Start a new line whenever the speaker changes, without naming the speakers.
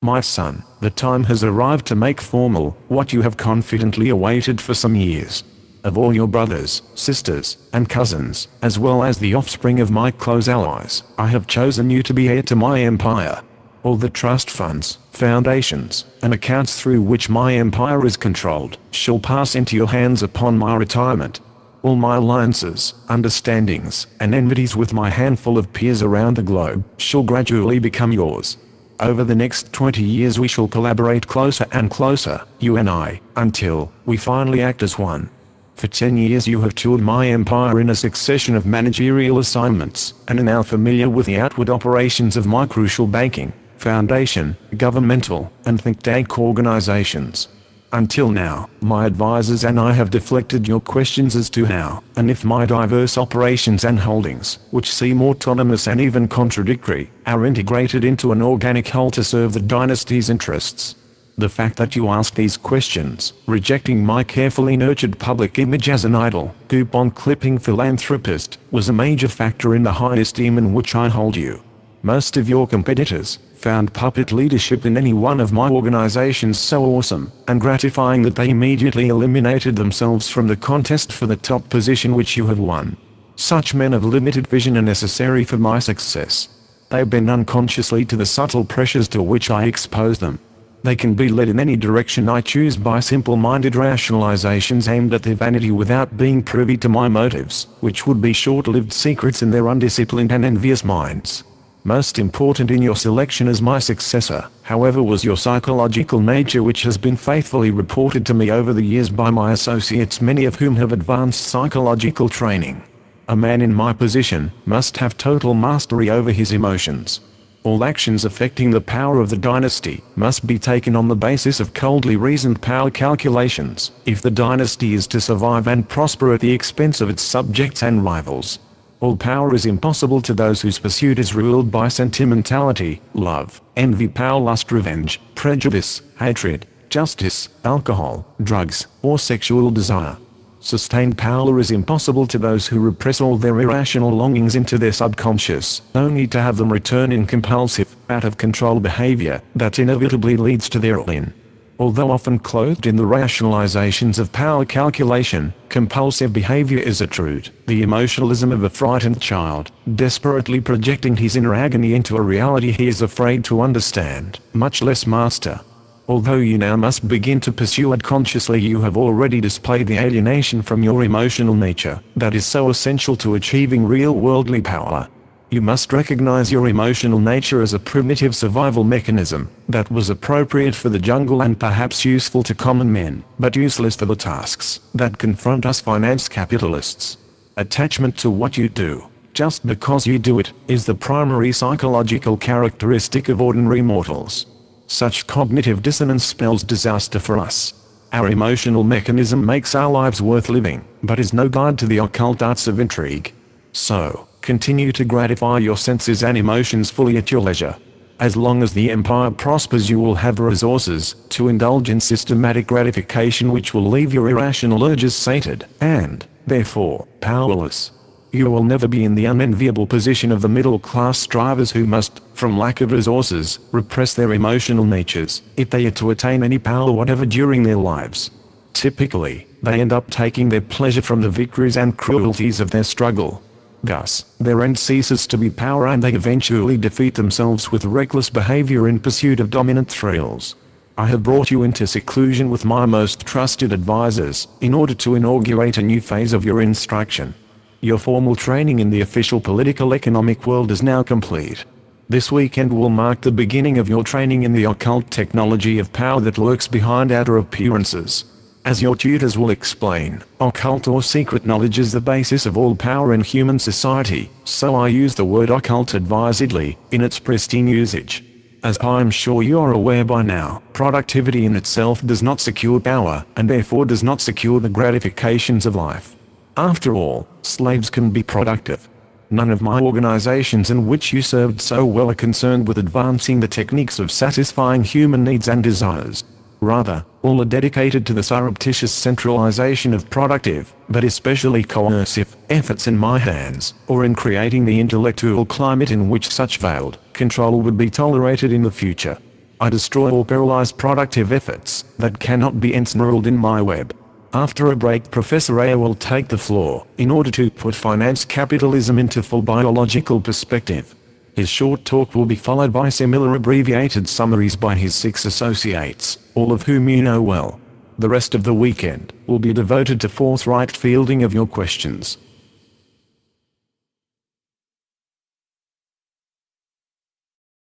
My son, the time has arrived to make formal what you have confidently awaited for some years. Of all your brothers, sisters, and cousins, as well as the offspring of my close allies, I have chosen you to be heir to my empire. All the trust funds, foundations, and accounts through which my empire is controlled, shall pass into your hands upon my retirement. All my alliances, understandings, and enmities with my handful of peers around the globe, shall gradually become yours. Over the next 20 years we shall collaborate closer and closer, you and I, until we finally act as one. For 10 years you have toured my empire in a succession of managerial assignments, and are now familiar with the outward operations of my crucial banking, foundation, governmental, and think tank organizations. Until now, my advisors and I have deflected your questions as to how, and if my diverse operations and holdings, which seem autonomous and even contradictory, are integrated into an organic whole to serve the dynasty's interests. The fact that you ask these questions, rejecting my carefully nurtured public image as an idle, coupon-clipping philanthropist, was a major factor in the high esteem in which I hold you. Most of your competitors found puppet leadership in any one of my organizations so awesome and gratifying that they immediately eliminated themselves from the contest for the top position which you have won. Such men of limited vision are necessary for my success. They bend unconsciously to the subtle pressures to which I expose them. They can be led in any direction I choose by simple-minded rationalizations aimed at their vanity without being privy to my motives, which would be short-lived secrets in their undisciplined and envious minds. Most important in your selection as my successor, however, was your psychological nature, which has been faithfully reported to me over the years by my associates, many of whom have advanced psychological training. A man in my position must have total mastery over his emotions. All actions affecting the power of the dynasty must be taken on the basis of coldly reasoned power calculations, if the dynasty is to survive and prosper at the expense of its subjects and rivals. All power is impossible to those whose pursuit is ruled by sentimentality, love, envy, power, lust, revenge, prejudice, hatred, justice, alcohol, drugs, or sexual desire. Sustained power is impossible to those who repress all their irrational longings into their subconscious, only to have them return in compulsive, out-of-control behavior that inevitably leads to their ruin. Although often clothed in the rationalizations of power calculation, compulsive behavior is a truth, the emotionalism of a frightened child, desperately projecting his inner agony into a reality he is afraid to understand, much less master. Although you now must begin to pursue it consciously, you have already displayed the alienation from your emotional nature that is so essential to achieving real worldly power. You must recognize your emotional nature as a primitive survival mechanism that was appropriate for the jungle and perhaps useful to common men, but useless for the tasks that confront us finance capitalists. Attachment to what you do, just because you do it, is the primary psychological characteristic of ordinary mortals. Such cognitive dissonance spells disaster for us. Our emotional mechanism makes our lives worth living, but is no guide to the occult arts of intrigue. So, continue to gratify your senses and emotions fully at your leisure. As long as the empire prospers, you will have resources to indulge in systematic gratification which will leave your irrational urges sated, and, therefore, powerless. You will never be in the unenviable position of the middle-class drivers who must, from lack of resources, repress their emotional natures, if they are to attain any power whatever during their lives. Typically, they end up taking their pleasure from the victories and cruelties of their struggle. Thus, their end ceases to be power and they eventually defeat themselves with reckless behavior in pursuit of dominant thrills. I have brought you into seclusion with my most trusted advisors, in order to inaugurate a new phase of your instruction. Your formal training in the official political economic world is now complete. This weekend will mark the beginning of your training in the occult technology of power that lurks behind outer appearances. As your tutors will explain, occult or secret knowledge is the basis of all power in human society, so I use the word occult advisedly, in its pristine usage. As I am sure you are aware by now, productivity in itself does not secure power, and therefore does not secure the gratifications of life. After all, slaves can be productive. None of my organizations in which you served so well are concerned with advancing the techniques of satisfying human needs and desires. Rather, all are dedicated to the surreptitious centralization of productive, but especially coercive, efforts in my hands, or in creating the intellectual climate in which such veiled control would be tolerated in the future. I destroy or paralyze productive efforts that cannot be ensnarled in my web. After a break, Professor A will take the floor in order to put finance capitalism into full biological perspective. His short talk will be followed by similar abbreviated summaries by his 6 associates, all of whom you know well. The rest of the weekend will be devoted to forthright fielding of your questions.